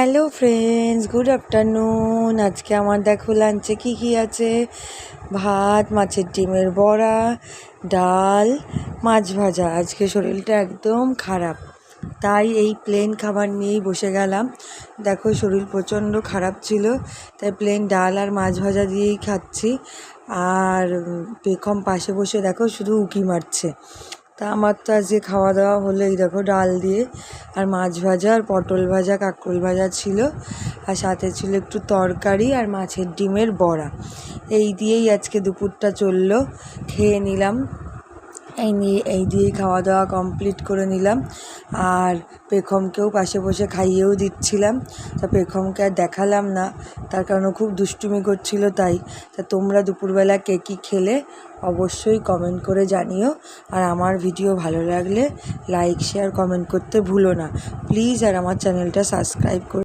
Hello friends, good afternoon. আজকে আমার দেখো লাঞ্চে কী আছে, ভাত, মাছের ডিমের বড়া, ডাল, মাছ ভাজা। আজকে শরীরটা একদম খারাপ, তাই এই প্লেন খাবার নিয়েই বসে গেলাম। দেখো শরীর প্রচণ্ড খারাপ ছিল, তাই প্লেন ডাল আর মাছ ভাজা দিয়েই খাচ্ছি। আর পেখম পাশে বসে দেখো শুধু উঁকি মারছে। তা আমার তো আজকে খাওয়া দাওয়া হলো এই দেখো ডাল দিয়ে, আর মাছ ভাজা আর পটল ভাজা কাঁকরোল ভাজা ছিল, আর সাথে ছিল একটু তরকারি আর মাছের ডিমের বড়া। এই দিয়েই আজকে দুপুরটা চললো, খেয়ে নিলাম। এই দিয়েই খাওয়া দাওয়া কমপ্লিট করে নিলাম। আর পেখমকেও পাশে বসে খাইয়েও দিচ্ছিলাম। তা পেখমকে আর দেখালাম না, তার কারণ খুব দুষ্টুমি করছিল। তাই তোমরা দুপুরবেলা কে কী খেলে অবশ্যই কমেন্ট করে জানিও। আর আমার ভিডিও ভালো লাগলে লাইক শেয়ার কমেন্ট করতে ভুলো না প্লিজ, আর আমার চ্যানেলটা সাবস্ক্রাইব করে